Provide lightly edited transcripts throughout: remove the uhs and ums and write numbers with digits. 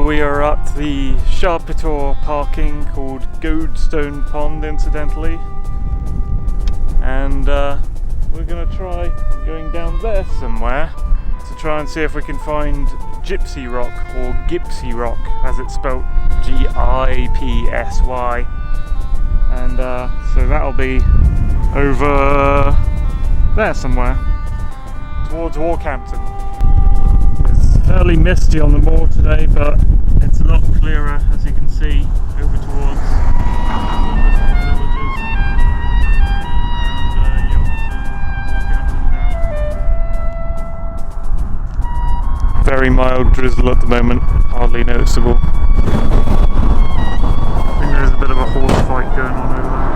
we are at the Charpitor parking called Goldstone Pond, incidentally, and we're going to try going down there somewhere to try and see if we can find Gypsy Rock, or Gipsy Rock as it's spelt, Gipsy, and so that'll be over there somewhere towards Warcampton. It's fairly misty on the moor today, but it's a lot clearer, as you can see, over towards all the small villages and Warcampton down. Very mild drizzle at the moment, hardly noticeable. I think there's a bit of a horse fight going on over there.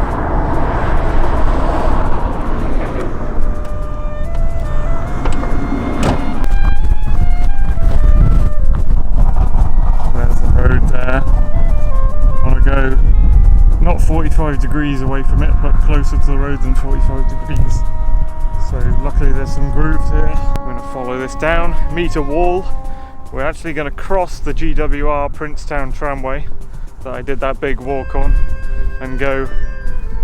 Not 45 degrees away from it, but closer to the road than 45 degrees. So luckily there's some grooves here. We're going to follow this down, meet a wall. We're actually going to cross the GWR Princetown tramway that I did that big walk on, and go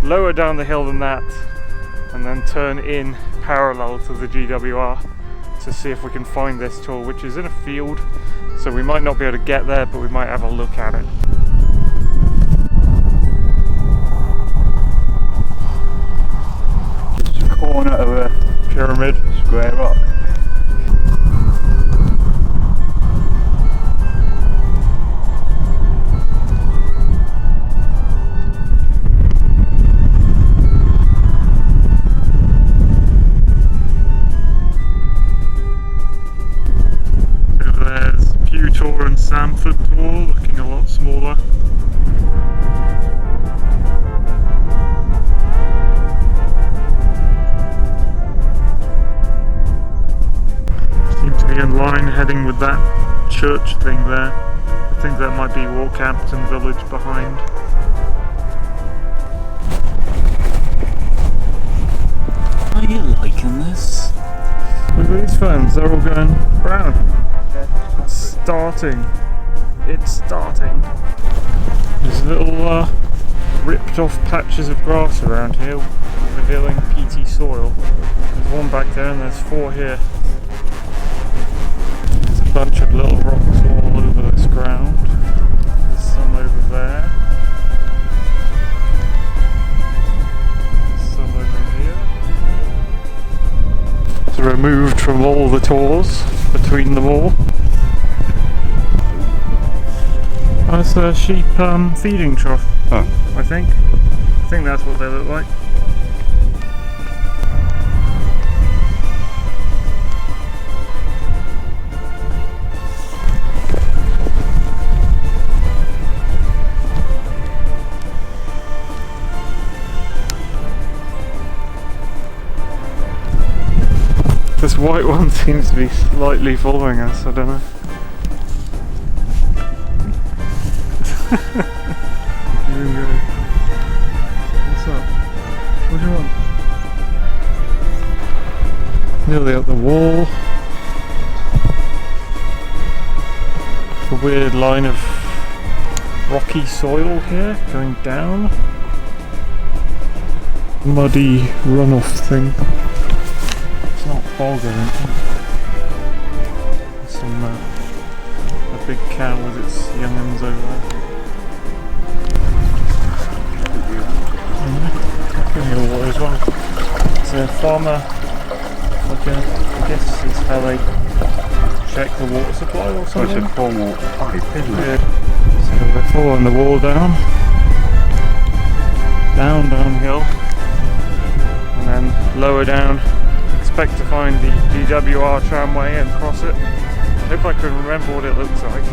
lower down the hill than that, and then turn in parallel to the GWR to see if we can find this tool, which is in a field, so we might not be able to get there, but we might have a look at it. Corner of a pyramid, square rock. So there's Pewtor and Samford Tor, looking a lot smaller. In line heading with that church thing there. I think that might be Warcampton village behind. Are you liking this? Look at these fans, they're all going brown. It's starting. It's starting. There's little ripped off patches of grass around here, revealing peaty soil. There's one back there and there's four here. Bunch of little rocks all over this ground. There's some over there. There's some over here. It's removed from all the tors between them all. That's a sheep feeding trough, I think. I think that's what they look like. This white one seems to be slightly following us, I don't know. Here we go. What's up? What do you want? Nearly up the wall. A weird line of rocky soil here, going down. Muddy runoff thing. Not bog, I don't think. There's some, a big cow with its young'uns over there. Give me a water as well. It's a farmer, like I guess is how they check the water supply or something. It's a formal pipe, isn't it? Yeah. So we're following the wall down. Downhill. And then lower down. Expect to find the GWR tramway and cross it. I hope I can remember what it looks like.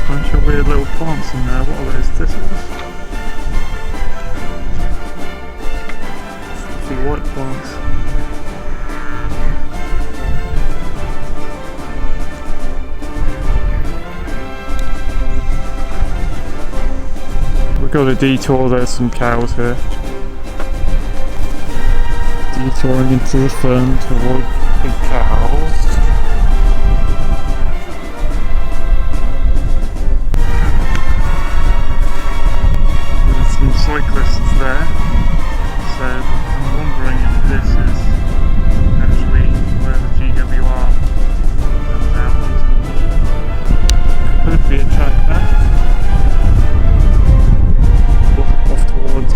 Bunch of weird little plants in there. What are those thistles? The white plants. We've got a detour, there's some cows here. detouring into the fern to avoid big cows. There's some cyclists there, so I'm wondering if this is actually where the GWR comes out. Could be a track there. Off towards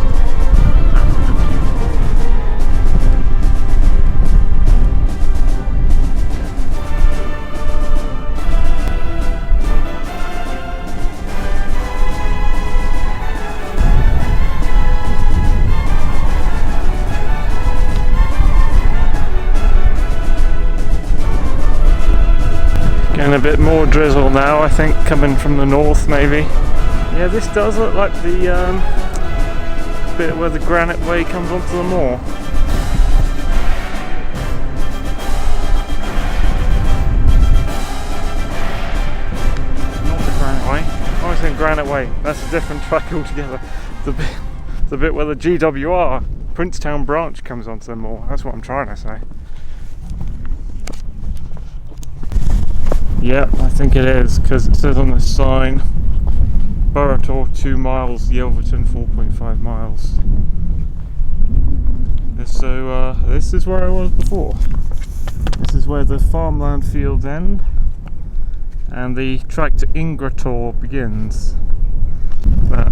getting a bit more drizzle now, I think, coming from the north maybe. Yeah, this does look like the bit where the granite way comes onto the moor. Not the granite way. I was saying granite way. That's a different track altogether. The bit where the GWR Princetown branch comes onto the moor. That's what I'm trying to say. Yeah, I think it is, because it says on the sign Burrator 2 miles, Yelverton 4.5 miles. So this is where I was before. This is where the farmland fields end and the track to Ingrator begins.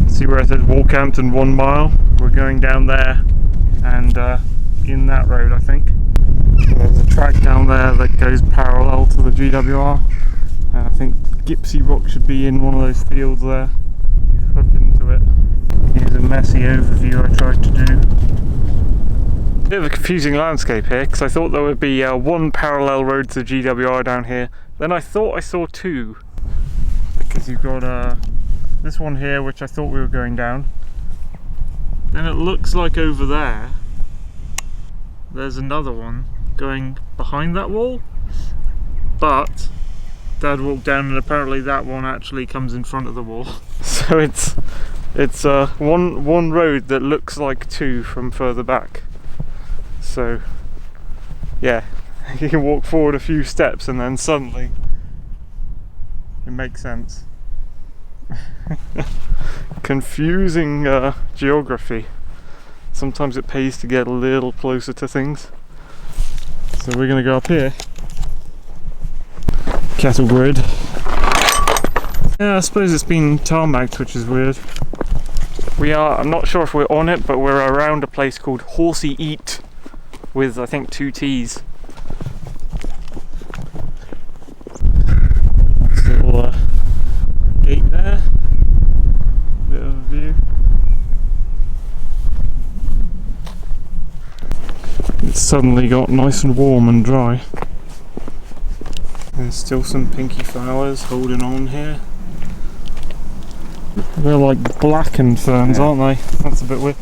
See where it says Walkhampton 1 mile? We're going down there and in that road, I think. So there's a track down there that goes parallel to the GWR, and I think Gipsy Rock should be in one of those fields there. You hook into it. Here's a messy overview I tried to do. Bit of a confusing landscape here, because I thought there would be one parallel road to the GWR down here. Then I thought I saw two, because you've got this one here, which I thought we were going down. Then it looks like over there there's another one going behind that wall, but Dad walked down and apparently that one actually comes in front of the wall. So it's one road that looks like two from further back. So yeah, you can walk forward a few steps and then suddenly it makes sense. Confusing geography. Sometimes it pays to get a little closer to things. So we're going to go up here. Cattle grid. Yeah, I suppose it's been tarmacked, which is weird. I'm not sure if we're on it, but we're around a place called Horsey Eat with, I think, 2 T's. Nice little gate there. Bit of a view. It's suddenly got nice and warm and dry. There's still some pinky flowers holding on here. They're like blackened ferns, aren't they? That's a bit weird.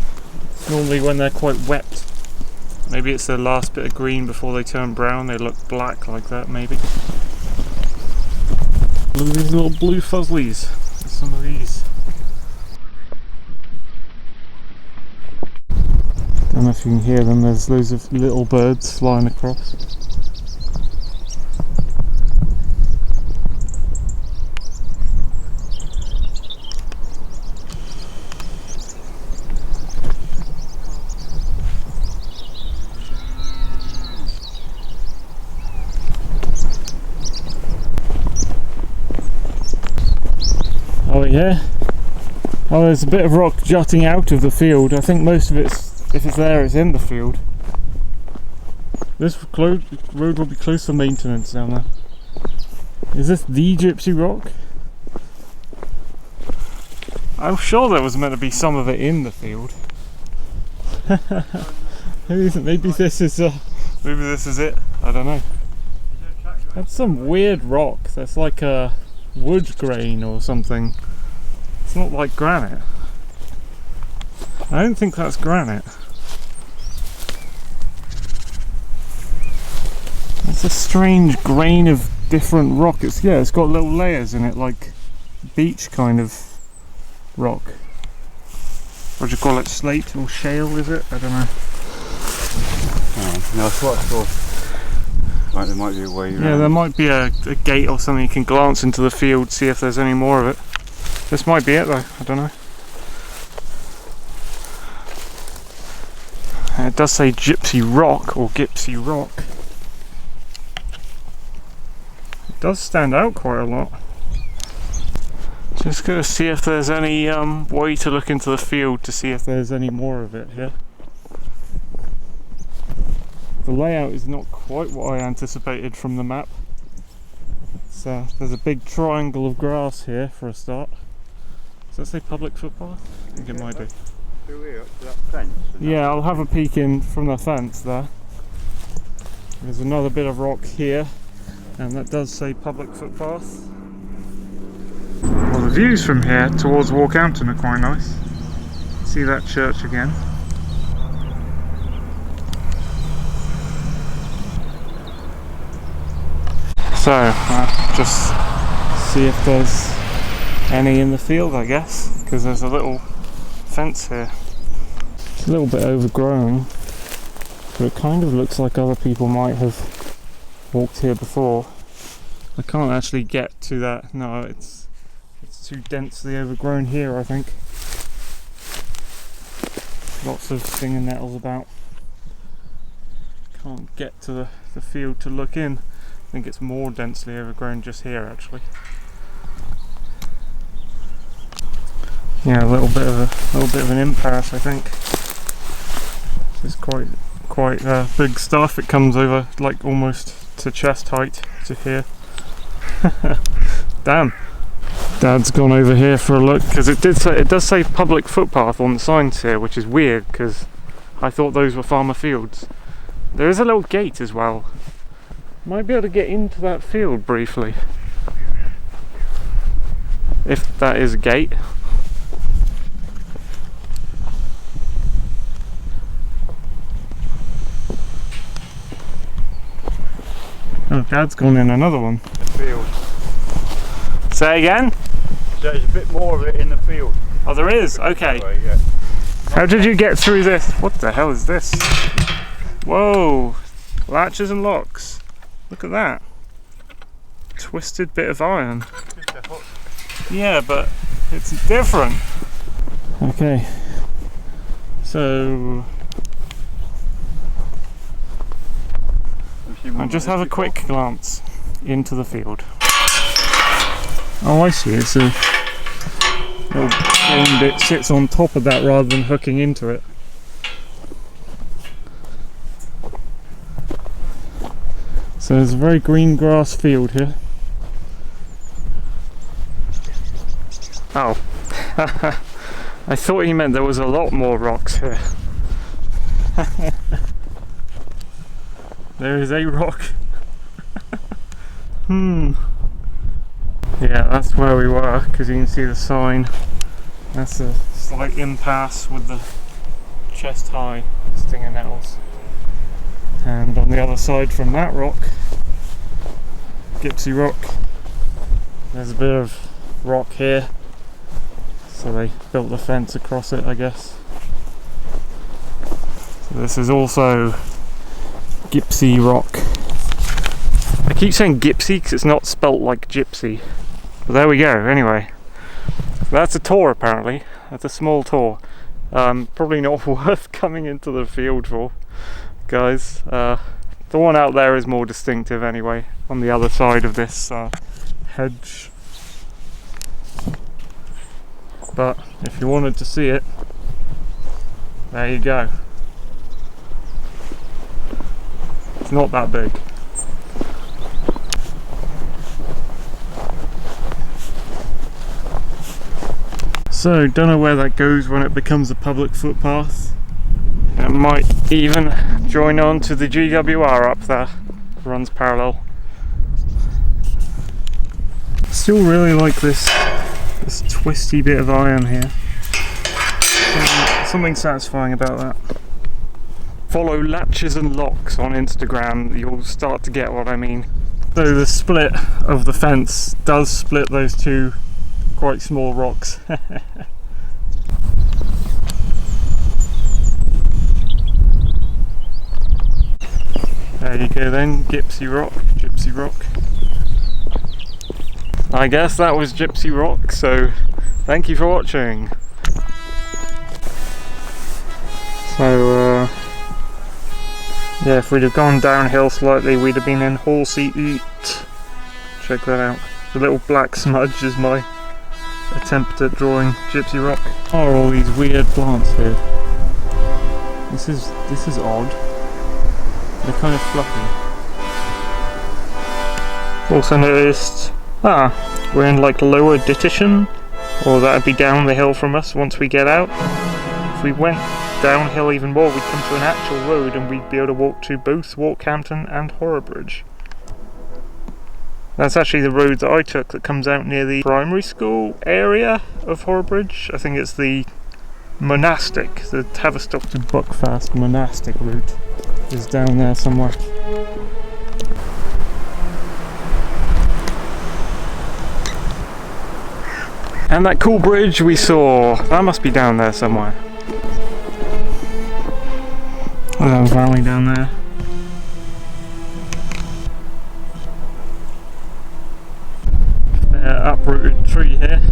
Normally when they're quite wet, maybe it's the last bit of green before they turn brown, they look black like that maybe. Look at these little blue fuzzlies. Some of these. I don't know if you can hear them, there's loads of little birds flying across. Oh yeah. Oh, there's a bit of rock jutting out of the field. I think most of it's, if it's there, it's in the field. This road will be closed for maintenance down there. Is this the Gipsy Rock? I'm sure there was meant to be some of it in the field. maybe this is it. I don't know. That's some weird rock. That's like a wood grain or something. It's not like granite. I don't think that's granite. It's a strange grain of different rock. It's got little layers in it, like beach kind of rock. What do you call it? Slate or shale, is it? I don't know. No, that's what I thought. Right, there might be a way around. Yeah, there might be a gate or something. You can glance into the field, see if there's any more of it. This might be it though, I don't know. And it does say Gypsy Rock or Gipsy Rock. It does stand out quite a lot. Just gonna see if there's any way to look into the field to see if there's any more of it here. The layout is not quite what I anticipated from the map. So there's a big triangle of grass here for a start. Does that say public footpath? I think it might do. Through here, up to that fence. Yeah, I'll have a peek in from the fence there. There's another bit of rock here, and that does say public footpath. Well, the views from here towards Walkhampton are quite nice. See that church again. So, just see if there's any in the field, I guess, because there's a little fence here. It's a little bit overgrown, but it kind of looks like other people might have walked here before. I can't actually get to that. No, it's too densely overgrown here, I think. Lots of stinging nettles about. Can't get to the field to look in. I think it's more densely overgrown just here, actually. Yeah, a little bit of an impasse, I think. It's quite big stuff. It comes over like almost to chest height to here. Damn. Dad's gone over here for a look because it does say public footpath on the signs here, which is weird because I thought those were farmer fields. There is a little gate as well. Might be able to get into that field briefly, if that is a gate. Oh, Dad's gone in another one. Field. Say again? So there's a bit more of it in the field. Oh, there is? Okay. Way, yeah. How did you get through this? What the hell is this? Whoa! Latches and locks. Look at that. Twisted bit of iron. Just a hook. Yeah, but it's different. Okay. So I'll just have a quick glance into the field. Oh, I see. It's a little cane bit sits on top of that rather than hooking into it. So there's a very green grass field here. Oh, I thought he meant there was a lot more rocks here. There is a rock. Yeah, that's where we were, because you can see the sign. That's a slight impasse with the chest high stinger nettles. And on the other side from that rock, Gipsy Rock, there's a bit of rock here. So they built the fence across it, I guess. So this is also Gipsy Rock. I keep saying Gipsy because it's not spelt like gypsy. But there we go, anyway. That's a tour apparently. That's a small tour. Probably not worth coming into the field for, guys. The one out there is more distinctive anyway, on the other side of this hedge. But if you wanted to see it, there you go. It's not that big. So, don't know where that goes when it becomes a public footpath. It might even join on to the GWR up there. It runs parallel. Still really like this twisty bit of iron here. Something satisfying about that. Follow Latches and Locks on Instagram, you'll start to get what I mean. So the split of the fence does split those two quite small rocks. There you go then, Gipsy Rock, Gypsy Rock. I guess that was Gypsy Rock, so thank you for watching. So, yeah, if we'd have gone downhill slightly, we'd have been in Horsey Eat. Check that out. The little black smudge is my attempt at drawing Gypsy Rock. What are all these weird plants here? This is odd. They're kind of fluffy. Also noticed, we're in like Lower Dittersham, or that'd be down the hill from us once we get out. If we went downhill even more, we'd come to an actual road and we'd be able to walk to both Walkhampton and Horrabridge. That's actually the road that I took that comes out near the primary school area of Horrabridge. I think it's the monastic, the Tavistock to Buckfast monastic route is down there somewhere. And that cool bridge we saw, that must be down there somewhere. A valley down there. Uprooted tree here.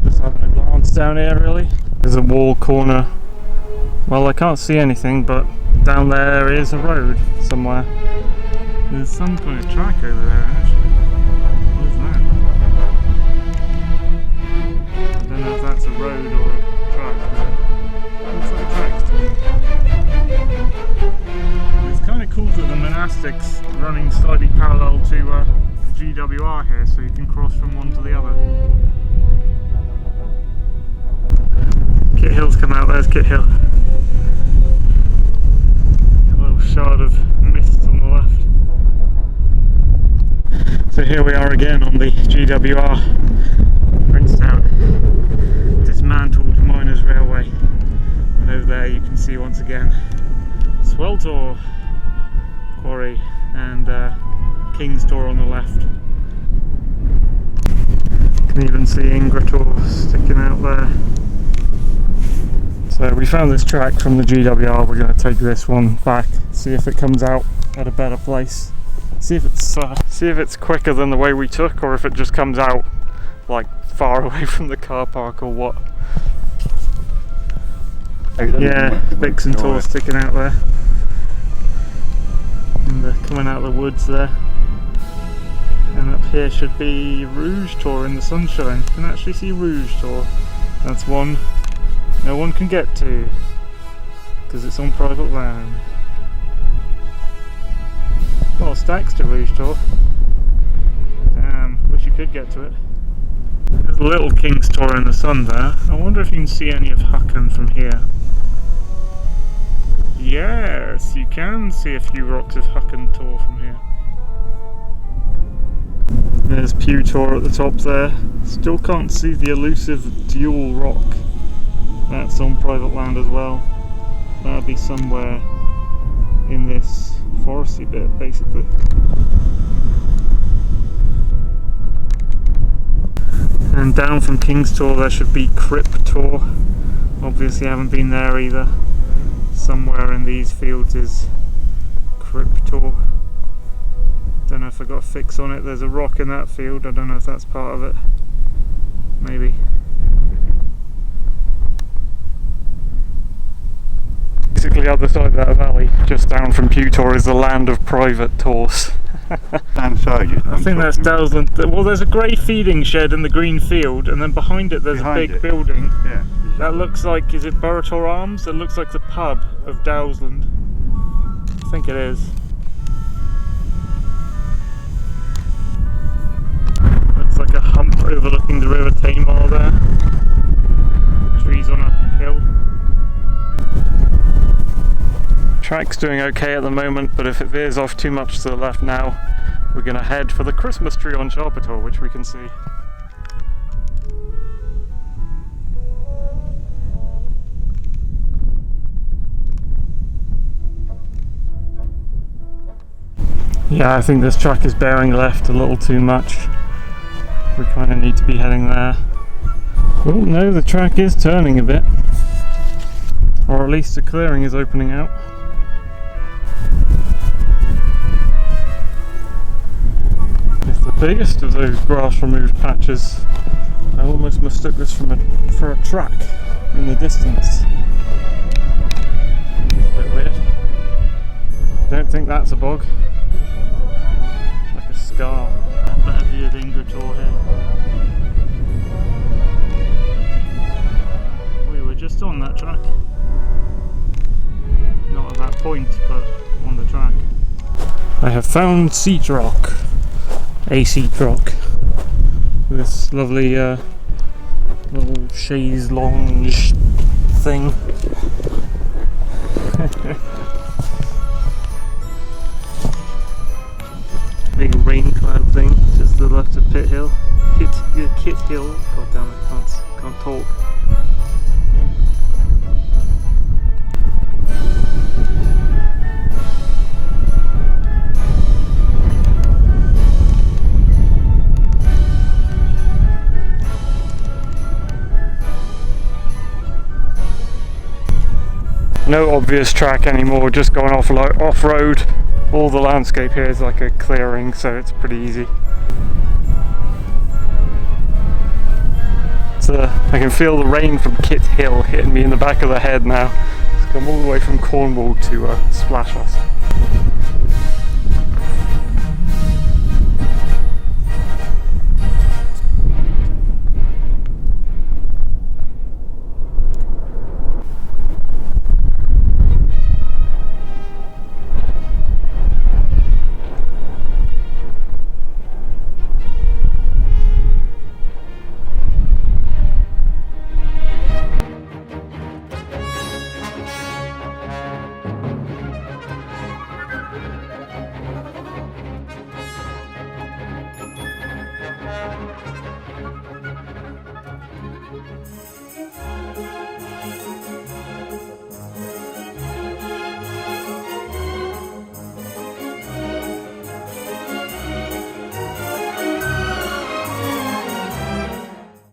Just having a glance down here really. There's a wall corner. Well, I can't see anything, but down there is a road somewhere. There's some kind of track over there actually. What is that? I don't know if that's a road or a track. Looks like tracks to me. It's kind of cool that the monastic's running slightly parallel to the GWR here, so you can cross from one to the other. Kit Hill's come out, there's Kit Hill. A little shard of mist on the left. So here we are again on the GWR, Princetown, dismantled miners' railway. And over there you can see once again Sweltor Quarry and King's Tor on the left. You can even see Ingrator sticking out there. So we found this track from the GWR, we're going to take this one back, see if it comes out at a better place. See if it's quicker than the way we took, or if it just comes out like far away from the car park or what. Yeah, Vixen Tor sticking out there. And coming out of the woods there. And up here should be Rouge Tor in the sunshine. You can actually see Rouge Tor. That's one no one can get to because it's on private land. Well, stacks to Rouge Tor. Damn, wish you could get to it. There's a little King's Tor in the sun there. I wonder if you can see any of Hucken from here. Yes, you can see a few rocks of Hucken Tor from here. There's Pew Tor at the top there. Still can't see the elusive dual rock. That's on private land as well. That'll be somewhere in this foresty bit, basically. And down from King's Tor there should be Crypt Tor. Obviously haven't been there either. Somewhere in these fields is Crypt Tor. Don't know if I got a fix on it. There's a rock in that field. I don't know if that's part of it. Maybe. Basically, other side of that valley, just down from Pew Tor, is the land of private Tors. Inside, I think that's Dowsland. Well, there's a grey feeding shed in the green field, and then behind it there's a big building. Yeah. That looks like, is it Burrator Arms? It looks like the pub of Dowsland. I think it is. Looks like a hump overlooking the River Tamar there. Trees on a hill. Track's doing okay at the moment, but if it veers off too much to the left now, we're going to head for the Christmas tree on Sharpetor, which we can see. Yeah, I think this track is bearing left a little too much. We kind of need to be heading there. Oh no, the track is turning a bit. Or at least the clearing is opening out. biggest of those grass removed patches. I almost mistook this for a track in the distance. A bit weird. Don't think that's a bog. Like a scar. Better view of Ingertor here. We were just on that track. Not at that point, but on the track. I have found seat rock. A seat rock. This lovely little chaise lounge thing. Big rain cloud thing just to the left of Kit Hill. Kit Hill. God damn it, can't talk. No obvious track anymore, just going off-road. All the landscape here is like a clearing, so it's pretty easy. I can feel the rain from Kit Hill hitting me in the back of the head now. It's come all the way from Cornwall to splash us.